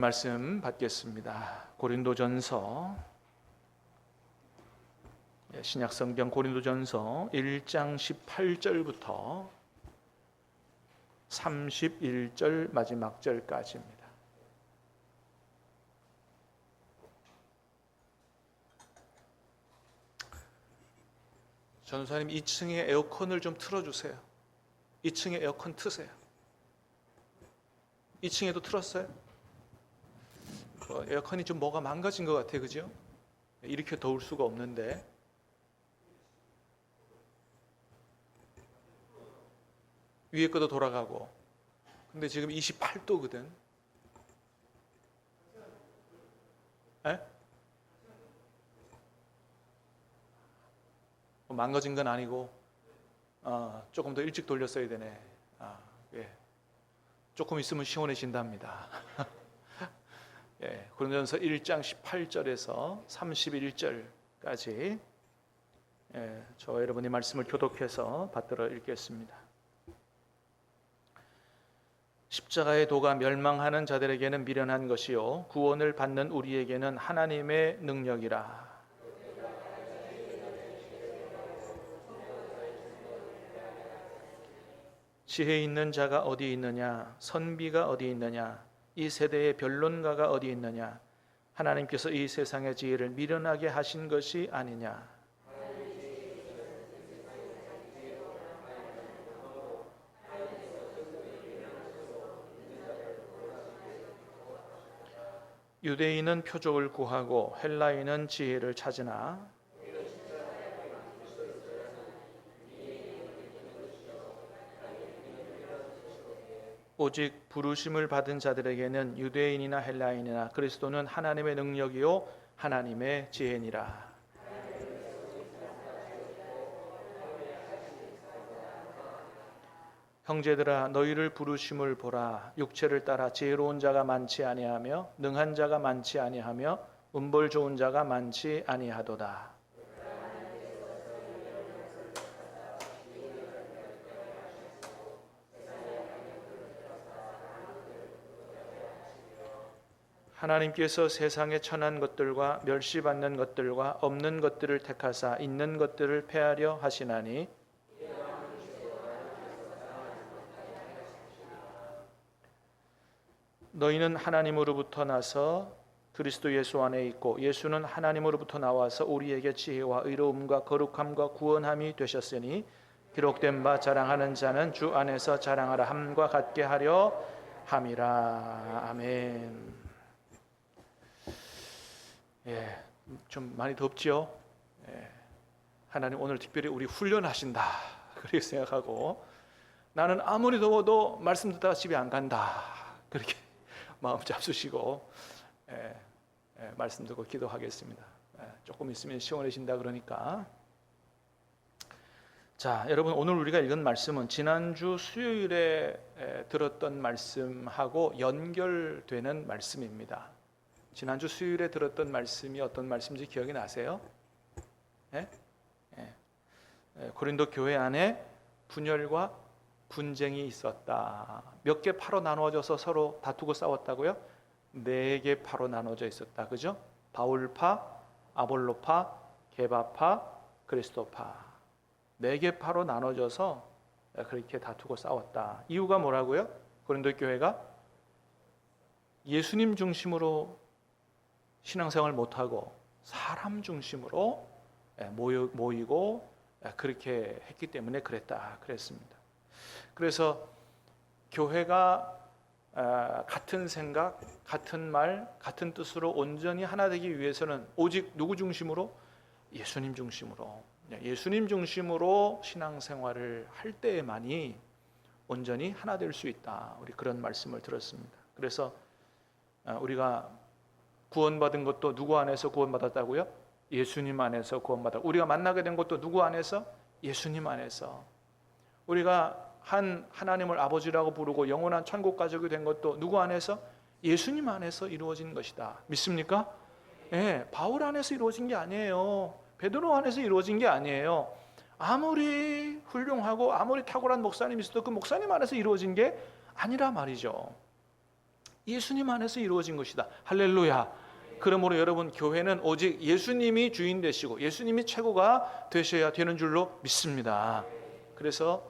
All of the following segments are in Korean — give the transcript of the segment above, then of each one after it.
말씀 받겠습니다. 고린도전서 신약성경 고린도전서 1장 18절부터 31절 마지막 절까지입니다. 전사님 2층에 에어컨을 좀 틀어주세요. 2층에 에어컨 트세요. 2층에도 틀었어요? 에어컨이 좀 뭐가 망가진 것 같아요, 그죠? 이렇게 더울 수가 없는데. 위에 것도 돌아가고. 근데 지금 28도거든. 에? 망가진 건 아니고 조금 더 일찍 돌렸어야 되네. 예. 조금 있으면 시원해진답니다. 예, 고린도전서 1장 18절에서 31절까지 저와 여러분이 말씀을 교독해서 받들어 읽겠습니다. 십자가의 도가 멸망하는 자들에게는 미련한 것이요 구원을 받는 우리에게는 하나님의 능력이라. 지혜 있는 자가 어디 있느냐? 선비가 어디 있느냐? 이 세대의 변론가가 어디 있느냐? 하나님께서 이 세상의 지혜를 미련하게 하신 것이 아니냐? 유대인은 표적을 구하고 헬라인은 지혜를 찾으나 오직 부르심을 받은 자들에게는 유대인이나 헬라인이나 그리스도는 하나님의 능력이요 하나님의 지혜니라. 형제들아 너희를 부르심을 보라. 육체를 따라 지혜로운 자가 많지 아니하며 능한 자가 많지 아니하며 음볼 좋은 자가 많지 아니하도다. 하나님께서 세상에 천한 것들과 멸시받는 것들과 없는 것들을 택하사 있는 것들을 폐하려 하시나니 너희는 하나님으로부터 나서 그리스도 예수 안에 있고 예수는 하나님으로부터 나와서 우리에게 지혜와 의로움과 거룩함과 구원함이 되셨으니 기록된 바 자랑하는 자는 주 안에서 자랑하라 함과 같게 하려 함이라. 아멘. 예, 좀 많이 덥죠? 예, 하나님 오늘 특별히 우리 훈련하신다 그렇게 생각하고 나는 아무리 더워도 말씀 듣다가 집에 안 간다 그렇게 마음 잡수시고 말씀 듣고 기도하겠습니다. 조금 있으면 시원해진다 그러니까. 자, 여러분 오늘 우리가 읽은 말씀은 지난주 수요일에 들었던 말씀하고 연결되는 말씀입니다. 지난주 수요일에 들었던 말씀이 어떤 말씀인지 기억이 나세요? 고린도 교회 안에 분열과 분쟁이 있었다. 몇 개 파로 나누어져서 서로 다투고 싸웠다고요? 4개 파로 나눠져 있었다. 그죠? 바울파, 아볼로파, 게바파, 그리스도파. 4개 파로 나눠져서 그렇게 다투고 싸웠다. 이유가 뭐라고요? 고린도 교회가 예수님 중심으로 신앙생활 못하고 사람 중심으로 모이고 그렇게 했기 때문에 그랬습니다. 그래서 교회가 같은 생각, 같은 말, 같은 뜻으로 온전히 하나 되기 위해서는 오직 누구 중심으로? 예수님 중심으로. 예수님 중심으로 신앙생활을 할 때에만이 온전히 하나 될 수 있다. 우리 그런 말씀을 들었습니다. 그래서 우리가 구원받은 것도 누구 안에서 구원받았다고요? 예수님 안에서 구원받았다. 우리가 만나게 된 것도 누구 안에서? 예수님 안에서. 우리가 하나님을 아버지라고 부르고 영원한 천국 가족이 된 것도 누구 안에서? 예수님 안에서 이루어진 것이다. 믿습니까? 네, 바울 안에서 이루어진 게 아니에요. 베드로 안에서 이루어진 게 아니에요. 아무리 훌륭하고 아무리 탁월한 목사님이 있어도 그 목사님 안에서 이루어진 게 아니라 말이죠. 예수님 안에서 이루어진 것이다. 할렐루야. 그러므로 여러분, 교회는 오직 예수님이 주인 되시고 예수님이 최고가 되셔야 되는 줄로 믿습니다. 그래서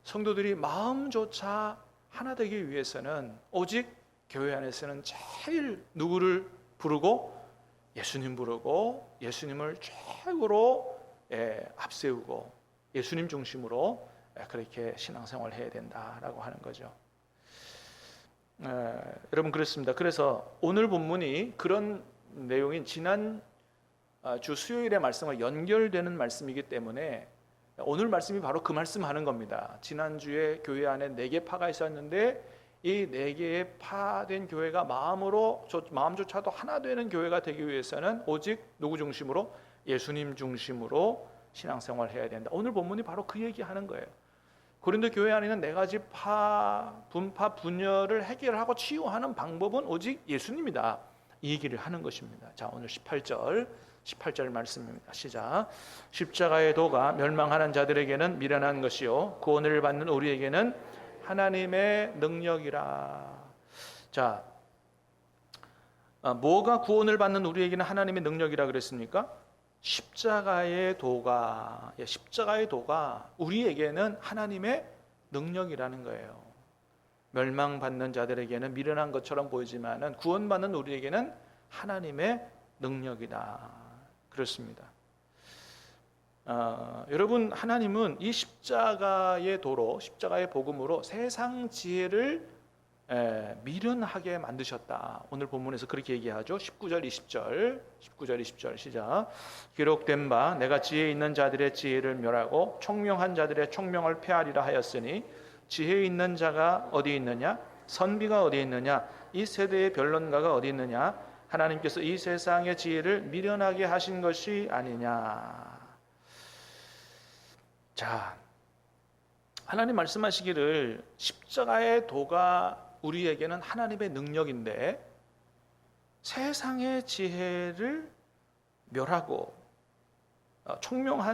성도들이 마음조차 하나 되기 위해서는 오직 교회 안에서는 제일 누구를 부르고? 예수님 부르고 예수님을 최고로 앞세우고 예수님 중심으로 그렇게 신앙생활을 해야 된다라고 하는 거죠. 여러분, 그렇습니다. 그래서 오늘 본문이 그런 내용인 지난 주 수요일의 말씀과 연결되는 말씀이기 때문에 오늘 말씀이 바로 그 말씀하는 겁니다. 지난주에 교회 안에 4개 파가 있었는데 이 4개의 파된 교회가 마음조차도 하나 되는 교회가 되기 위해서는 오직 누구 중심으로? 예수님 중심으로 신앙생활을 해야 된다. 오늘 본문이 바로 그 얘기하는 거예요. 고린도 교회 안에 있는 4가지 분파, 분열을 해결하고 치유하는 방법은 오직 예수님이다. 이 얘기를 하는 것입니다. 자, 오늘 18절 말씀입니다. 시작. 십자가의 도가 멸망하는 자들에게는 미련한 것이요 구원을 받는 우리에게는 하나님의 능력이라. 자, 뭐가 구원을 받는 우리에게는 하나님의 능력이라 그랬습니까? 십자가의 도가 우리에게는 하나님의 능력이라는 거예요. 멸망받는 자들에게는 미련한 것처럼 보이지만은 구원받는 우리에게는 하나님의 능력이다. 그렇습니다. 여러분, 하나님은 이 십자가의 도로, 십자가의 복음으로 세상 지혜를 미련하게 만드셨다. 오늘 본문에서 그렇게 얘기하죠. 19절 20절 시작. 기록된 바 내가 지혜 있는 자들의 지혜를 멸하고 총명한 자들의 총명을 폐하리라 하였으니 지혜 있는 자가 어디 있느냐? 선비가 어디 있느냐? 이 세대의 변론가가 어디 있느냐? 하나님께서 이 세상의 지혜를 미련하게 하신 것이 아니냐. 자, 하나님 말씀하시기를 십자가의 도가 우리에게는 하나님의 능력인데 세상의 지혜를 멸하고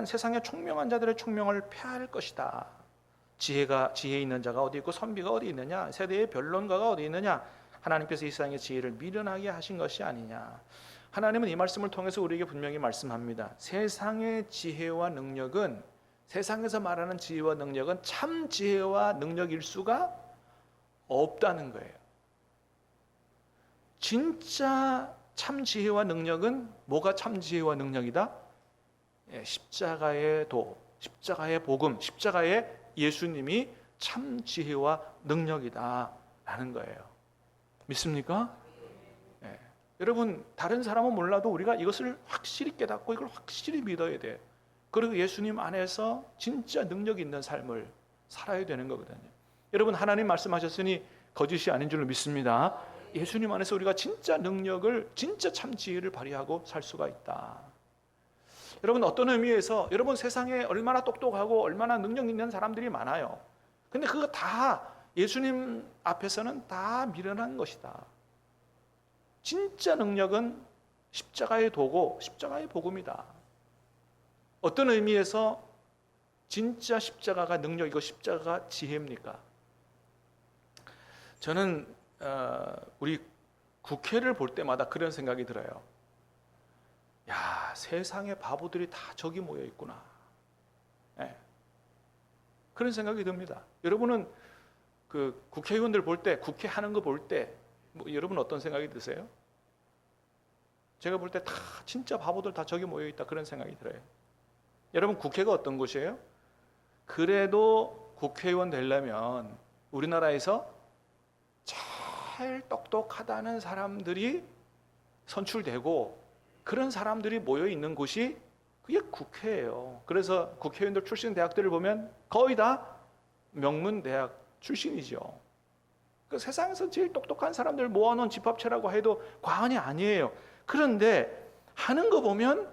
세상의 총명한 자들의 총명을 폐할 것이다. 지혜 있는 자가 어디 있고 선비가 어디 있느냐? 세대의 변론가가 어디 있느냐? 하나님께서 이 세상의 지혜를 미련하게 하신 것이 아니냐. 하나님은 이 말씀을 통해서 우리에게 분명히 말씀합니다. 세상의 지혜와 능력은, 세상에서 말하는 지혜와 능력은 참 지혜와 능력일 수가 없다는 거예요. 진짜 참 지혜와 능력은 뭐가 참 지혜와 능력이다? 십자가의 도, 십자가의 복음, 십자가의 예수님이 참 지혜와 능력이다 라는 거예요. 믿습니까? 여러분, 다른 사람은 몰라도 우리가 이것을 확실히 깨닫고 이걸 확실히 믿어야 돼요. 그리고 예수님 안에서 진짜 능력 있는 삶을 살아야 되는 거거든요. 여러분, 하나님 말씀하셨으니 거짓이 아닌 줄로 믿습니다. 예수님 안에서 우리가 진짜 능력을, 진짜 참 지혜를 발휘하고 살 수가 있다. 여러분, 어떤 의미에서 여러분 세상에 얼마나 똑똑하고 얼마나 능력 있는 사람들이 많아요. 근데 그거 다 예수님 앞에서는 다 미련한 것이다. 진짜 능력은 십자가의 도고 십자가의 복음이다. 어떤 의미에서 진짜 십자가가 능력이고 십자가가 지혜입니까? 저는 우리 국회를 볼 때마다 그런 생각이 들어요. 야, 세상의 바보들이 다 저기 모여 있구나. 그런 생각이 듭니다. 여러분은 그 국회의원들 볼 때, 국회 하는 거 볼 때, 여러분 어떤 생각이 드세요? 제가 볼 때 다 진짜 바보들 다 저기 모여 있다, 그런 생각이 들어요. 여러분, 국회가 어떤 곳이에요? 그래도 국회의원 되려면 우리나라에서 제일 똑똑하다는 사람들이 선출되고 그런 사람들이 모여 있는 곳이 그게 국회예요. 그래서 국회의원들 출신 대학들을 보면 거의 다 명문 대학 출신이죠. 그 세상에서 제일 똑똑한 사람들 모아놓은 집합체라고 해도 과언이 아니에요. 그런데 하는 거 보면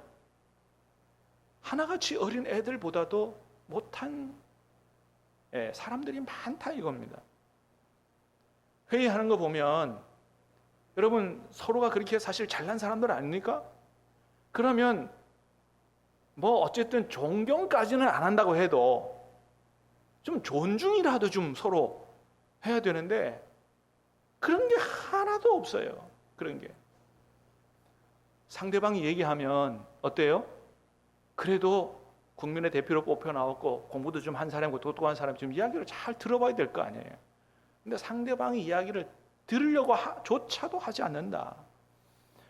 하나같이 어린 애들보다도 못한 사람들이 많다 이겁니다. 회의하는 거 보면 여러분 서로가 그렇게 사실 잘난 사람들 아닙니까? 그러면 뭐 어쨌든 존경까지는 안 한다고 해도 좀 존중이라도 좀 서로 해야 되는데 그런 게 하나도 없어요. 그런 게. 상대방이 얘기하면 어때요? 그래도 국민의 대표로 뽑혀 나왔고 공부도 좀 한 사람이고 똑똑한 사람 지금 이야기를 잘 들어봐야 될 거 아니에요. 근데 상대방이 이야기를 들으려고 조차도 하지 않는다.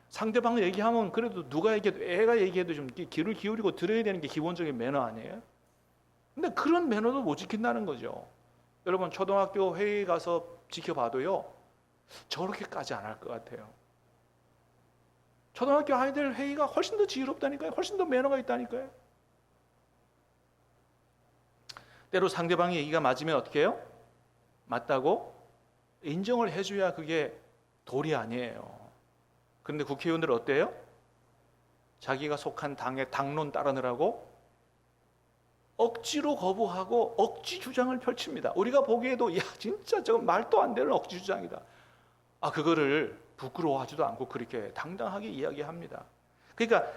상대방이 얘기하면 그래도 누가 얘기해도 애가 얘기해도 좀 귀를 기울이고 들어야 되는 게 기본적인 매너 아니에요? 근데 그런 매너도 못 지킨다는 거죠. 여러분 초등학교 회의 가서 지켜봐도요 저렇게까지 안 할 것 같아요. 초등학교 아이들 회의가 훨씬 더 지혜롭다니까요. 훨씬 더 매너가 있다니까요. 때로 상대방의 얘기가 맞으면 어떻게 해요? 맞다고 인정을 해줘야 그게 도리 아니에요. 그런데 국회의원들 어때요? 자기가 속한 당의 당론 따르느라고 억지로 거부하고 억지 주장을 펼칩니다. 우리가 보기에도 야 진짜 저건 말도 안 되는 억지 주장이다. 그거를 부끄러워하지도 않고 그렇게 당당하게 이야기합니다. 그러니까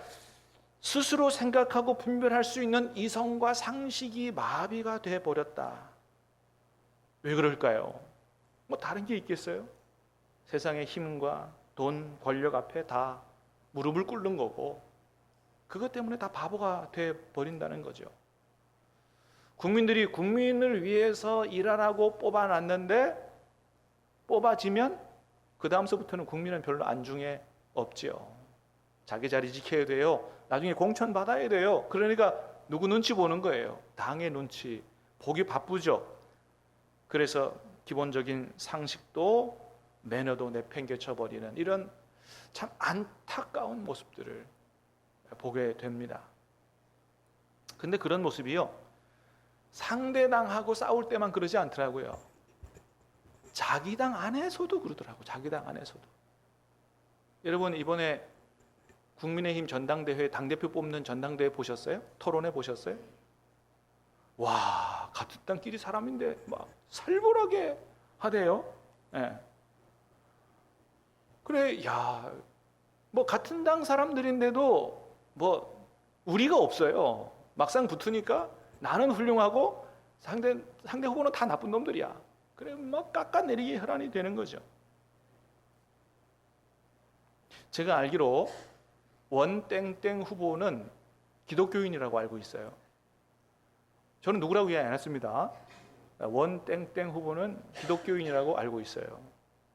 스스로 생각하고 분별할 수 있는 이성과 상식이 마비가 돼 버렸다. 왜 그럴까요? 뭐 다른 게 있겠어요? 세상의 힘과 돈, 권력 앞에 다 무릎을 꿇는 거고 그것 때문에 다 바보가 돼 버린다는 거죠. 국민들이 국민을 위해서 일하라고 뽑아놨는데 뽑아지면 그 다음서부터는 국민은 별로 안중에 없지요. 자기 자리 지켜야 돼요. 나중에 공천 받아야 돼요. 그러니까 누구 눈치 보는 거예요. 당의 눈치 보기 바쁘죠. 그래서 기본적인 상식도 매너도 내팽개쳐 버리는 이런 참 안타까운 모습들을 보게 됩니다. 근데 그런 모습이요 상대당하고 싸울 때만 그러지 않더라고요. 자기 당 안에서도 그러더라고. 자기 당 안에서도. 여러분 이번에 국민의힘 전당대회 당대표 뽑는 전당대회 보셨어요? 토론회 보셨어요? 와 같은 당끼리 사람인데 막 살벌하게 하대요. 예. 그래 야 뭐 같은 당 사람들인데도 뭐 우리가 없어요. 막상 붙으니까 나는 훌륭하고 상대 후보는 다 나쁜 놈들이야. 그래 막 깎아내리기 혈안이 되는 거죠. 제가 알기로 원땡땡 후보는 기독교인이라고 알고 있어요. 저는 누구라고 이야기 안 했습니다. 원땡땡 후보는 기독교인이라고 알고 있어요.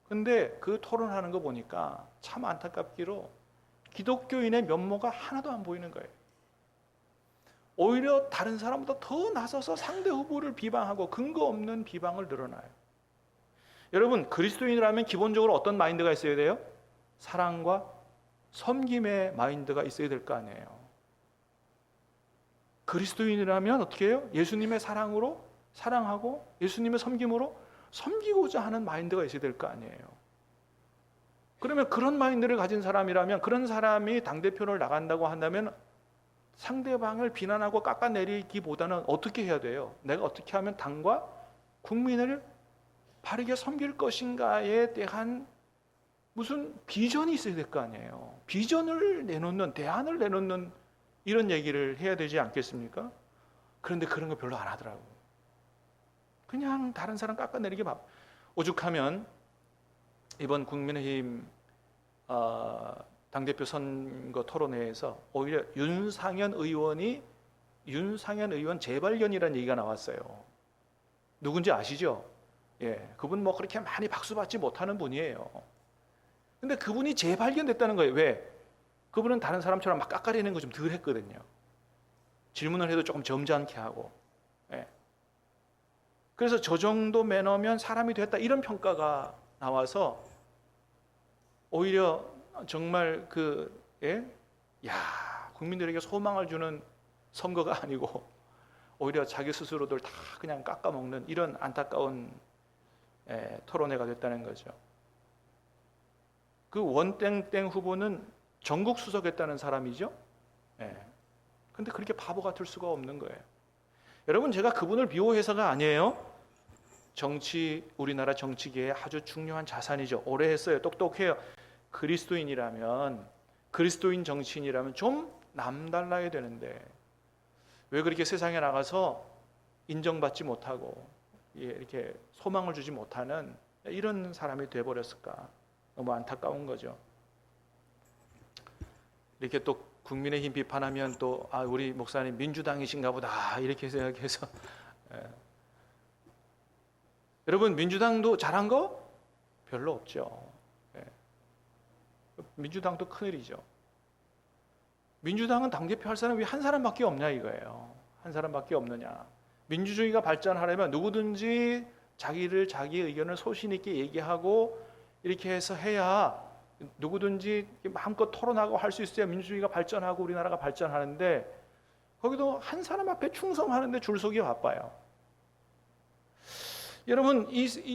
근데 그 토론하는 거 보니까 참 안타깝기로 기독교인의 면모가 하나도 안 보이는 거예요. 오히려 다른 사람보다 더 나서서 상대 후보를 비방하고 근거 없는 비방을 늘어나요. 여러분 그리스도인이라면 기본적으로 어떤 마인드가 있어야 돼요? 사랑과 섬김의 마인드가 있어야 될 거 아니에요. 그리스도인이라면 어떻게 해요? 예수님의 사랑으로 사랑하고 예수님의 섬김으로 섬기고자 하는 마인드가 있어야 될 거 아니에요. 그러면 그런 마인드를 가진 사람이라면 그런 사람이 당대표를 나간다고 한다면 상대방을 비난하고 깎아내리기보다는 어떻게 해야 돼요? 내가 어떻게 하면 당과 국민을 바르게 섬길 것인가에 대한 무슨 비전이 있어야 될 거 아니에요. 비전을 내놓는, 대안을 내놓는 이런 얘기를 해야 되지 않겠습니까? 그런데 그런 거 별로 안 하더라고요. 그냥 다른 사람 깎아내리기 오죽하면 이번 국민의힘 당대표 선거 토론회에서 오히려 윤상현 의원 재발견이라는 얘기가 나왔어요. 누군지 아시죠? 예, 그분 뭐 그렇게 많이 박수 받지 못하는 분이에요. 근데 그분이 재발견됐다는 거예요. 왜? 그분은 다른 사람처럼 막 깎아내리는 거 좀 덜 했거든요. 질문을 해도 조금 점잖게 하고. 예. 그래서 저 정도 매너면 사람이 됐다 이런 평가가 나와서 오히려 정말 국민들에게 소망을 주는 선거가 아니고 오히려 자기 스스로들 다 그냥 깎아먹는 이런 안타까운 토론회가 됐다는 거죠. 그 원땡땡 후보는 전국 수석했다는 사람이죠. 근데 그렇게 바보 같을 수가 없는 거예요. 여러분 제가 그분을 비호해서가 아니에요. 우리나라 정치계의 아주 중요한 자산이죠. 오래 했어요. 똑똑해요. 그리스도인 정치인이라면 좀 남달라야 되는데 왜 그렇게 세상에 나가서 인정받지 못하고 이렇게 소망을 주지 못하는 이런 사람이 돼버렸을까? 너무 안타까운 거죠. 이렇게 또 국민의힘 비판하면 또 우리 목사님 민주당이신가 보다 이렇게 생각해서 여러분 민주당도 잘한 거 별로 없죠. 민주당도 큰일이죠. 민주당은 당대표 할 사람이 한 사람밖에 없냐 이거예요. 한 사람밖에 없느냐. 민주주의가 발전하려면 누구든지 자기 의견을 소신 있게 얘기하고 이렇게 해서 해야 누구든지 마음껏 토론하고 할 수 있어야 민주주의가 발전하고 우리나라가 발전하는데 거기도 한 사람 앞에 충성하는데 줄 서기 바빠요. 여러분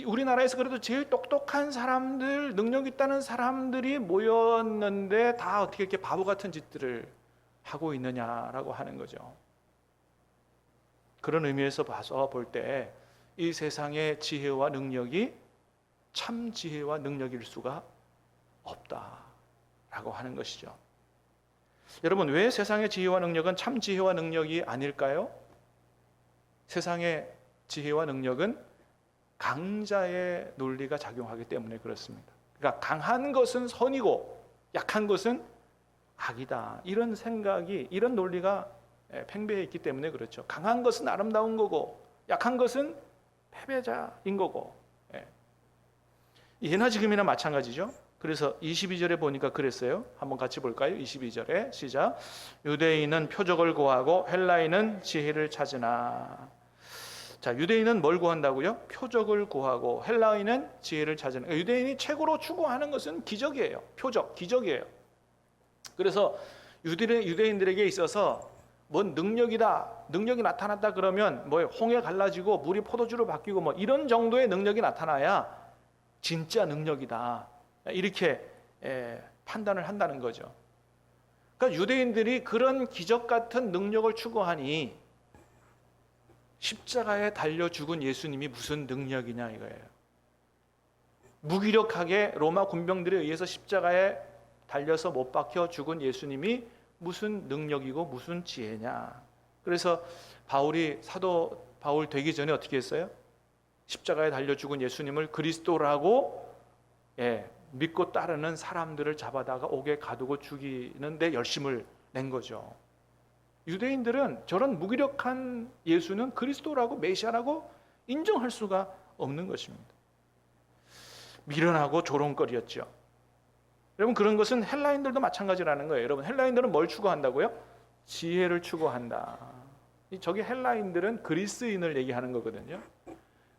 우리나라에서 그래도 제일 똑똑한 사람들, 능력 있다는 사람들이 모였는데 다 어떻게 이렇게 바보 같은 짓들을 하고 있느냐라고 하는 거죠. 그런 의미에서 봐서 볼 때 이 세상의 지혜와 능력이 참 지혜와 능력일 수가 없다라고 하는 것이죠. 여러분 왜 세상의 지혜와 능력은 참 지혜와 능력이 아닐까요? 세상의 지혜와 능력은 강자의 논리가 작용하기 때문에 그렇습니다. 그러니까 강한 것은 선이고 약한 것은 악이다. 이런 생각이, 이런 논리가 팽배해 있기 때문에 그렇죠. 강한 것은 아름다운 거고 약한 것은 패배자인 거고. 예나 지금이나 마찬가지죠. 그래서 22절에 보니까 그랬어요. 한번 같이 볼까요? 22절에 시작. 유대인은 표적을 구하고 헬라인은 지혜를 찾으나. 자, 유대인은 뭘 구한다고요? 표적을 구하고 헬라인은 지혜를 찾으나. 유대인이 최고로 추구하는 것은 기적이에요. 표적, 기적이에요. 그래서 유대인들에게 있어서 뭔 능력이 나타났다 그러면 뭐 홍해 갈라지고 물이 포도주로 바뀌고 뭐 이런 정도의 능력이 나타나야 진짜 능력이다. 이렇게 판단을 한다는 거죠. 그러니까 유대인들이 그런 기적 같은 능력을 추구하니 십자가에 달려 죽은 예수님이 무슨 능력이냐 이거예요. 무기력하게 로마 군병들에 의해서 십자가에 달려서 못 박혀 죽은 예수님이 무슨 능력이고 무슨 지혜냐. 그래서 사도 바울 되기 전에 어떻게 했어요? 십자가에 달려 죽은 예수님을 그리스도라고 믿고 따르는 사람들을 잡아다가 옥에 가두고 죽이는데 열심을 낸 거죠. 유대인들은 저런 무기력한 예수는 그리스도라고 메시아라고 인정할 수가 없는 것입니다. 미련하고 조롱거리였죠. 여러분 그런 것은 헬라인들도 마찬가지라는 거예요. 여러분 헬라인들은 뭘 추구한다고요? 지혜를 추구한다. 저기 헬라인들은 그리스인을 얘기하는 거거든요.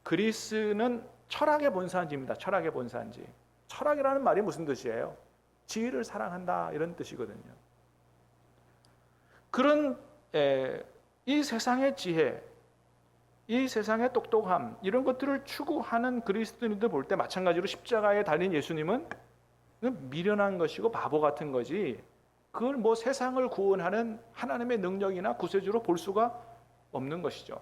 그리스는 철학의 본산지입니다. 철학의 본산지. 철학이라는 말이 무슨 뜻이에요? 지혜를 사랑한다 이런 뜻이거든요. 그런 이 세상의 지혜, 이 세상의 똑똑함 이런 것들을 추구하는 그리스도인들 볼 때 마찬가지로 십자가에 달린 예수님은 미련한 것이고 바보 같은 거지 그걸 뭐 세상을 구원하는 하나님의 능력이나 구세주로 볼 수가 없는 것이죠.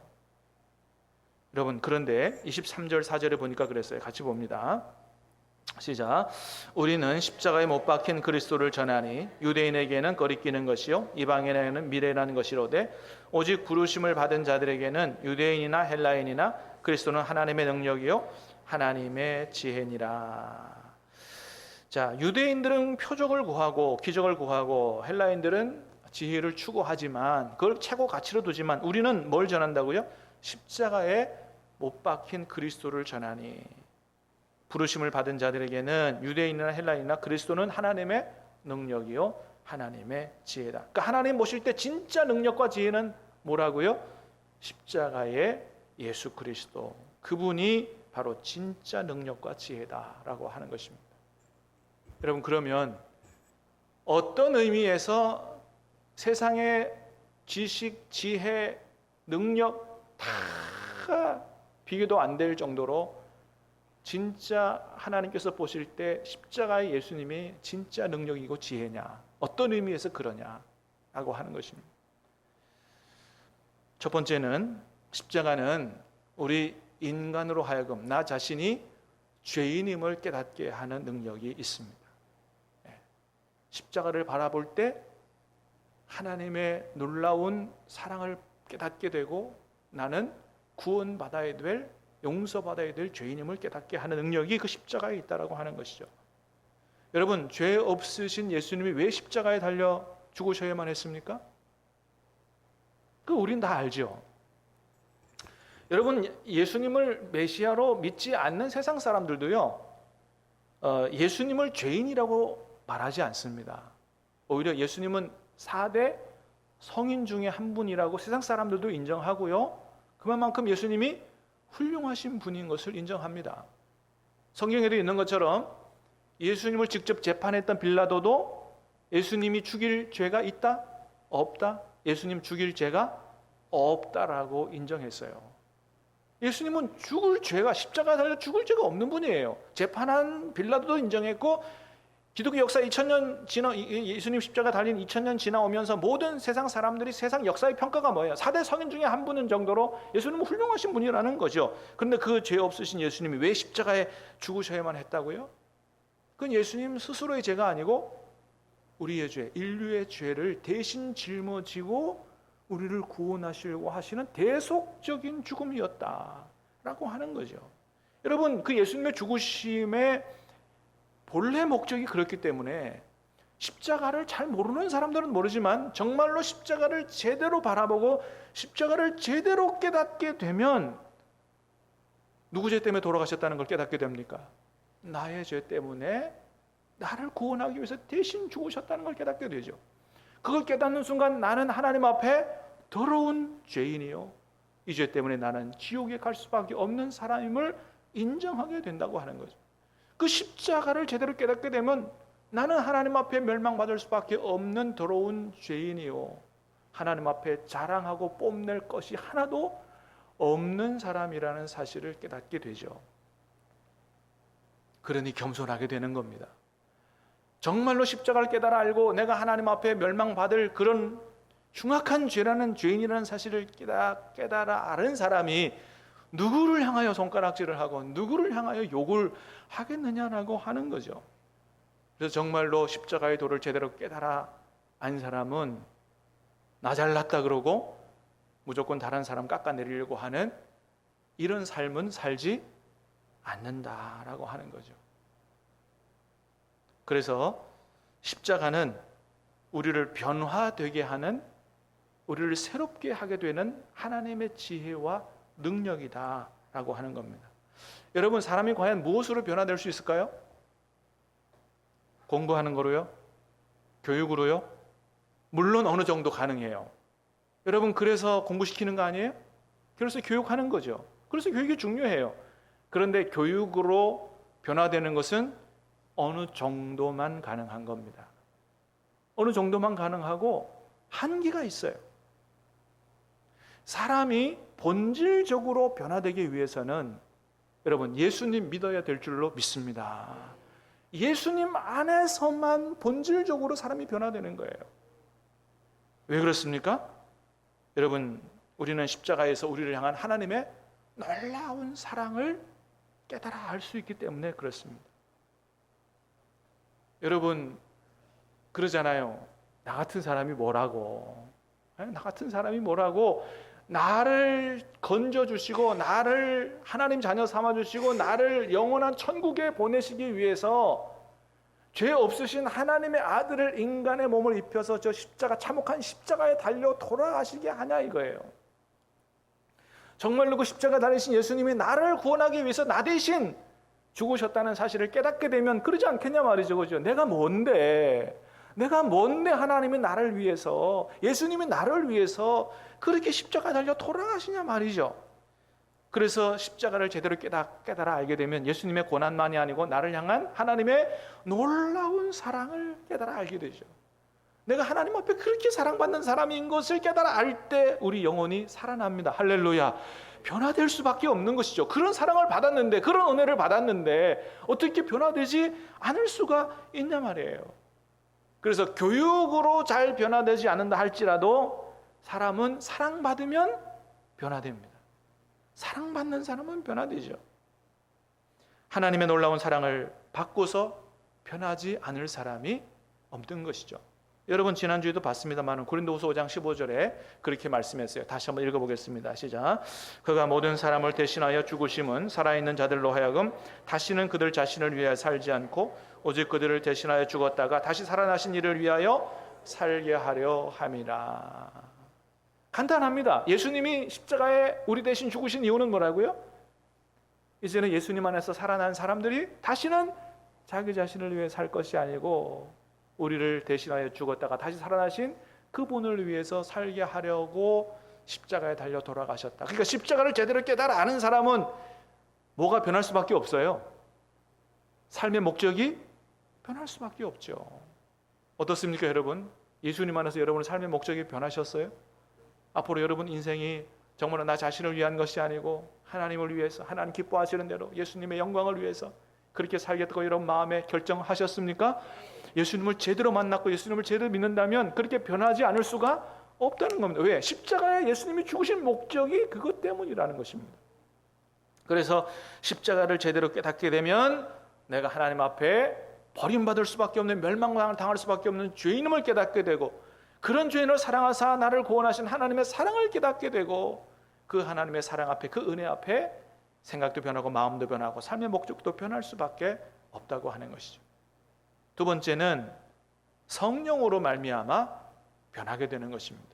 여러분 그런데 23절 4절에 보니까 그랬어요. 같이 봅니다. 시작. 우리는 십자가에 못 박힌 그리스도를 전하니 유대인에게는 거리끼는 것이요 이방인에게는 미래라는 것이로되 오직 부르심을 받은 자들에게는 유대인이나 헬라인이나 그리스도는 하나님의 능력이요 하나님의 지혜니라. 자, 유대인들은 표적을 구하고 기적을 구하고 헬라인들은 지혜를 추구하지만 그걸 최고 가치로 두지만 우리는 뭘 전한다고요? 십자가에 못 박힌 그리스도를 전하니. 부르심을 받은 자들에게는 유대인이나 헬라인이나 그리스도는 하나님의 능력이요 하나님의 지혜다. 그러니까 하나님 모실 때 진짜 능력과 지혜는 뭐라고요? 십자가의 예수 그리스도. 그분이 바로 진짜 능력과 지혜다라고 하는 것입니다. 여러분 그러면 어떤 의미에서 세상의 지식, 지혜, 능력 다 비교도 안 될 정도로 진짜 하나님께서 보실 때 십자가의 예수님이 진짜 능력이고 지혜냐, 어떤 의미에서 그러냐라고 하는 것입니다. 첫 번째는 십자가는 우리 인간으로 하여금 나 자신이 죄인임을 깨닫게 하는 능력이 있습니다. 십자가를 바라볼 때 하나님의 놀라운 사랑을 깨닫게 되고 나는 구원받아야 될 용서받아야 될 죄인임을 깨닫게 하는 능력이 그 십자가에 있다라고 하는 것이죠. 여러분, 죄 없으신 예수님이 왜 십자가에 달려 죽으셔야만 했습니까? 그 우린 다 알죠. 여러분, 예수님을 메시아로 믿지 않는 세상 사람들도요, 예수님을 죄인이라고 말하지 않습니다. 오히려 예수님은 4대 성인 중에 한 분이라고 세상 사람들도 인정하고요, 그만큼 예수님이 훌륭하신 분인 것을 인정합니다. 성경에도 있는 것처럼 예수님을 직접 재판했던 빌라도도 예수님이 죽일 죄가 있다? 없다? 예수님 죽일 죄가 없다라고 인정했어요. 예수님은 죽을 죄가, 십자가에 달려 죽을 죄가 없는 분이에요. 재판한 빌라도도 인정했고, 기독교 역사 2000년 지나, 예수님 십자가 달린 2000년 지나오면서 모든 세상 사람들이 세상 역사의 평가가 뭐예요? 4대 성인 중에 한 분인 정도로 예수님은 훌륭하신 분이라는 거죠. 그런데 그 죄 없으신 예수님이 왜 십자가에 죽으셔야만 했다고요? 그건 예수님 스스로의 죄가 아니고 우리의 죄, 인류의 죄를 대신 짊어지고 우리를 구원하시려고 하시는 대속적인 죽음이었다라고 하는 거죠. 여러분, 그 예수님의 죽으심의 본래 목적이 그렇기 때문에 십자가를 잘 모르는 사람들은 모르지만 정말로 십자가를 제대로 바라보고 십자가를 제대로 깨닫게 되면 누구 죄 때문에 돌아가셨다는 걸 깨닫게 됩니까? 나의 죄 때문에 나를 구원하기 위해서 대신 죽으셨다는 걸 깨닫게 되죠. 그걸 깨닫는 순간 나는 하나님 앞에 더러운 죄인이요, 이 죄 때문에 나는 지옥에 갈 수밖에 없는 사람임을 인정하게 된다고 하는 거죠. 그 십자가를 제대로 깨닫게 되면 나는 하나님 앞에 멸망받을 수밖에 없는 더러운 죄인이요, 하나님 앞에 자랑하고 뽐낼 것이 하나도 없는 사람이라는 사실을 깨닫게 되죠. 그러니 겸손하게 되는 겁니다. 정말로 십자가를 깨달아 알고 내가 하나님 앞에 멸망받을 그런 흉악한 죄라는 죄인이라는 사실을 깨달아 아는 사람이 누구를 향하여 손가락질을 하고 누구를 향하여 욕을 하겠느냐라고 하는 거죠. 그래서 정말로 십자가의 도를 제대로 깨달아 안 사람은 나 잘났다 그러고 무조건 다른 사람 깎아내리려고 하는 이런 삶은 살지 않는다라고 하는 거죠. 그래서 십자가는 우리를 변화되게 하는, 우리를 새롭게 하게 되는 하나님의 지혜와 능력이다라고 하는 겁니다. 여러분, 사람이 과연 무엇으로 변화될 수 있을까요? 공부하는 거로요? 교육으로요? 물론 어느 정도 가능해요. 여러분, 그래서 공부시키는 거 아니에요? 그래서 교육하는 거죠. 그래서 교육이 중요해요. 그런데 교육으로 변화되는 것은 어느 정도만 가능한 겁니다. 어느 정도만 가능하고 한계가 있어요. 사람이 본질적으로 변화되기 위해서는 여러분, 예수님 믿어야 될 줄로 믿습니다. 예수님 안에서만 본질적으로 사람이 변화되는 거예요. 왜 그렇습니까? 여러분, 우리는 십자가에서 우리를 향한 하나님의 놀라운 사랑을 깨달아 알 수 있기 때문에 그렇습니다. 여러분, 그러잖아요. 나 같은 사람이 뭐라고? 나 같은 사람이 뭐라고? 나를 건져주시고 나를 하나님 자녀 삼아주시고 나를 영원한 천국에 보내시기 위해서 죄 없으신 하나님의 아들을 인간의 몸을 입혀서 저 십자가, 참혹한 십자가에 달려 돌아가시게 하냐 이거예요. 정말로 그 십자가 달리신 예수님이 나를 구원하기 위해서 나 대신 죽으셨다는 사실을 깨닫게 되면 그러지 않겠냐 말이죠. 그죠? 내가 뭔데 하나님이 나를 위해서, 예수님이 나를 위해서 그렇게 십자가 달려 돌아가시냐 말이죠. 그래서 십자가를 제대로 깨달아 알게 되면 예수님의 고난만이 아니고 나를 향한 하나님의 놀라운 사랑을 깨달아 알게 되죠. 내가 하나님 앞에 그렇게 사랑받는 사람인 것을 깨달아 알 때 우리 영혼이 살아납니다. 할렐루야. 변화될 수밖에 없는 것이죠. 그런 사랑을 받았는데, 그런 은혜를 받았는데 어떻게 변화되지 않을 수가 있냐 말이에요. 그래서 교육으로 잘 변화되지 않는다 할지라도 사람은 사랑받으면 변화됩니다. 사랑받는 사람은 변화되죠. 하나님의 놀라운 사랑을 받고서 변하지 않을 사람이 없는 것이죠. 여러분 지난주에도 봤습니다만 고린도후서 5장 15절에 그렇게 말씀했어요. 다시 한번 읽어보겠습니다. 시작. 그가 모든 사람을 대신하여 죽으심은 살아있는 자들로 하여금 다시는 그들 자신을 위하여 살지 않고 오직 그들을 대신하여 죽었다가 다시 살아나신 이를 위하여 살게 하려 함이라. 간단합니다. 예수님이 십자가에 우리 대신 죽으신 이유는 뭐라고요? 이제는 예수님 안에서 살아난 사람들이 다시는 자기 자신을 위해 살 것이 아니고 우리를 대신하여 죽었다가 다시 살아나신 그분을 위해서 살게 하려고 십자가에 달려 돌아가셨다. 그러니까 십자가를 제대로 깨달아 아는 사람은 뭐가 변할 수밖에 없어요? 삶의 목적이 변할 수밖에 없죠. 어떻습니까, 여러분? 예수님 안에서 여러분의 삶의 목적이 변하셨어요? 앞으로 여러분 인생이 정말 나 자신을 위한 것이 아니고 하나님을 위해서, 하나님 기뻐하시는 대로 예수님의 영광을 위해서 그렇게 살겠다고 여러분 마음에 결정하셨습니까? 예수님을 제대로 만났고 예수님을 제대로 믿는다면 그렇게 변하지 않을 수가 없다는 겁니다. 왜? 십자가에 예수님이 죽으신 목적이 그것 때문이라는 것입니다. 그래서 십자가를 제대로 깨닫게 되면 내가 하나님 앞에 버림받을 수밖에 없는, 멸망당할 수밖에 없는 죄인임을 깨닫게 되고, 그런 죄인을 사랑하사 나를 구원하신 하나님의 사랑을 깨닫게 되고, 그 하나님의 사랑 앞에, 그 은혜 앞에 생각도 변하고 마음도 변하고 삶의 목적도 변할 수밖에 없다고 하는 것이죠. 두 번째는 성령으로 말미암아 변하게 되는 것입니다.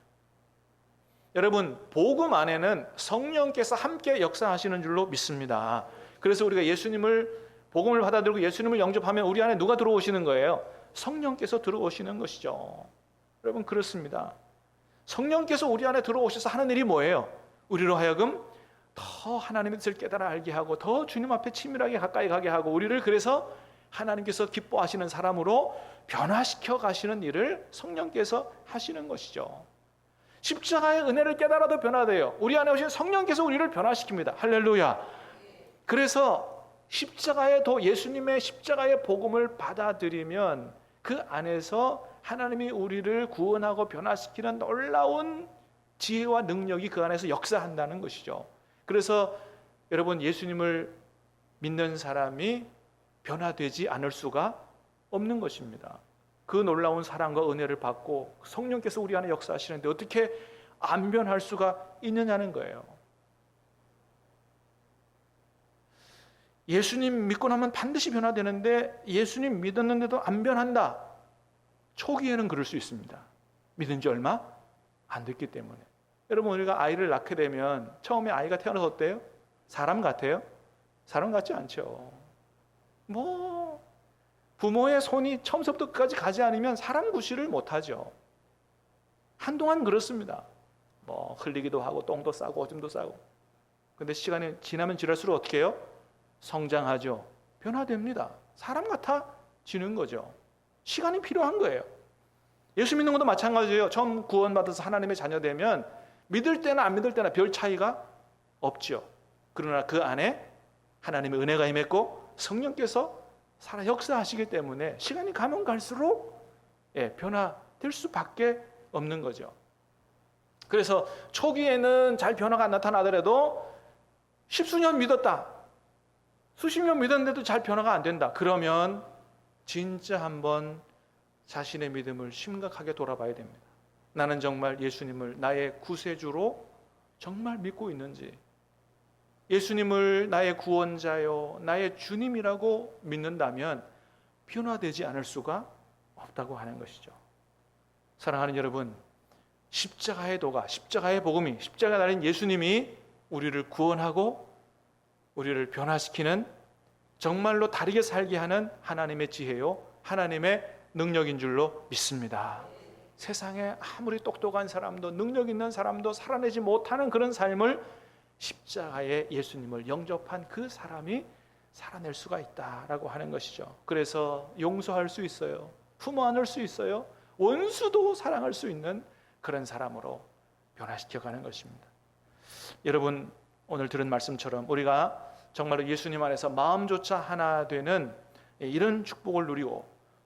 여러분, 복음 안에는 성령께서 함께 역사하시는 줄로 믿습니다. 그래서 우리가 예수님을, 복음을 받아들이고 예수님을 영접하면 우리 안에 누가 들어오시는 거예요? 성령께서 들어오시는 것이죠. 여러분, 그렇습니다. 성령께서 우리 안에 들어오셔서 하는 일이 뭐예요? 우리로 하여금 더 하나님의 뜻을 깨달아 알게 하고 더 주님 앞에 치밀하게 가까이 가게 하고 우리를 그래서 하나님께서 기뻐하시는 사람으로 변화시켜 가시는 일을 성령께서 하시는 것이죠. 십자가의 은혜를 깨달아도 변화돼요. 우리 안에 오신 성령께서 우리를 변화시킵니다. 할렐루야. 그래서 십자가에 더 예수님의 십자가의 복음을 받아들이면 그 안에서 하나님이 우리를 구원하고 변화시키는 놀라운 지혜와 능력이 그 안에서 역사한다는 것이죠. 그래서 여러분, 예수님을 믿는 사람이 변화되지 않을 수가 없는 것입니다. 그 놀라운 사랑과 은혜를 받고 성령께서 우리 안에 역사하시는데 어떻게 안 변할 수가 있느냐는 거예요. 예수님 믿고 나면 반드시 변화되는데 예수님 믿었는데도 안 변한다. 초기에는 그럴 수 있습니다. 믿은 지 얼마 안 됐기 때문에. 여러분, 우리가 아이를 낳게 되면 처음에 아이가 태어나서 어때요? 사람 같아요? 사람 같지 않죠. 부모의 손이 처음부터 끝까지 가지 않으면 사람 구실을 못하죠. 한동안 그렇습니다. 흘리기도 하고 똥도 싸고 오줌도 싸고. 근데 시간이 지나면 지날수록 어떻게 해요? 성장하죠. 변화됩니다. 사람 같아지는 거죠. 시간이 필요한 거예요. 예수 믿는 것도 마찬가지예요. 처음 구원받아서 하나님의 자녀 되면 믿을 때나 안 믿을 때나 별 차이가 없죠. 그러나 그 안에 하나님의 은혜가 임했고 성령께서 살아 역사하시기 때문에 시간이 가면 갈수록 변화될 수밖에 없는 거죠. 그래서 초기에는 잘 변화가 안 나타나더라도 십수년 믿었다, 수십 년 믿었는데도 잘 변화가 안 된다. 그러면 진짜 한번 자신의 믿음을 심각하게 돌아봐야 됩니다. 나는 정말 예수님을 나의 구세주로 정말 믿고 있는지, 예수님을 나의 구원자요, 나의 주님이라고 믿는다면 변화되지 않을 수가 없다고 하는 것이죠. 사랑하는 여러분, 십자가의 도가, 십자가의 복음이, 십자가 달린 예수님이 우리를 구원하고 우리를 변화시키는, 정말로 다르게 살게 하는 하나님의 지혜요, 하나님의 능력인 줄로 믿습니다. 세상에 아무리 똑똑한 사람도 능력 있는 사람도 살아내지 못하는 그런 삶을 십자가의 예수님을 영접한 그 사람이 살아낼 수가 있다라고 하는 것이죠. 그래서 용서할 수 있어요. 품어 안을 수 있어요. 원수도 사랑할 수 있는 그런 사람으로 변화시켜가는 것입니다. 여러분, 오늘 들은 말씀처럼 우리가 정말로 예수님 안에서 마음조차 하나 되는 이런 축복을 누리고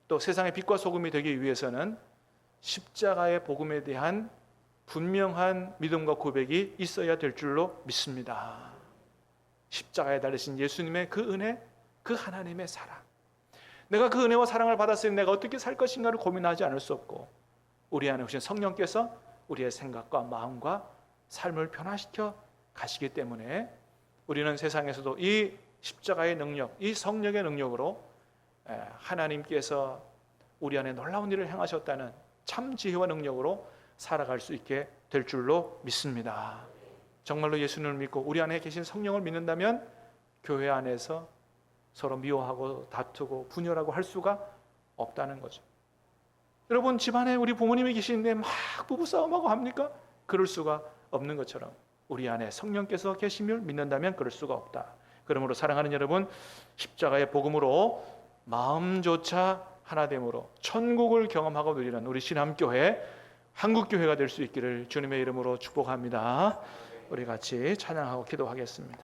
또 세상의 빛과 소금이 되기 위해서는 십자가의 복음에 대한 분명한 믿음과 고백이 있어야 될 줄로 믿습니다. 십자가에 달리신 예수님의 그 은혜, 그 하나님의 사랑, 내가 그 은혜와 사랑을 받았을 때 내가 어떻게 살 것인가를 고민하지 않을 수 없고, 우리 안에 오신 성령께서 우리의 생각과 마음과 삶을 변화시켜 가시기 때문에 우리는 세상에서도 이 십자가의 능력, 이 성령의 능력으로 하나님께서 우리 안에 놀라운 일을 행하셨다는 참 지혜와 능력으로 살아갈 수 있게 될 줄로 믿습니다. 정말로 예수님을 믿고 우리 안에 계신 성령을 믿는다면 교회 안에서 서로 미워하고 다투고 분열하고 할 수가 없다는 거죠. 여러분, 집안에 우리 부모님이 계시는데 막 부부싸움하고 합니까? 그럴 수가 없는 것처럼 우리 안에 성령께서 계심을 믿는다면 그럴 수가 없다. 그러므로 사랑하는 여러분, 십자가의 복음으로 마음조차 하나됨으로 천국을 경험하고 누리는 우리 신함교회, 한국교회가 될 수 있기를 주님의 이름으로 축복합니다. 우리 같이 찬양하고 기도하겠습니다.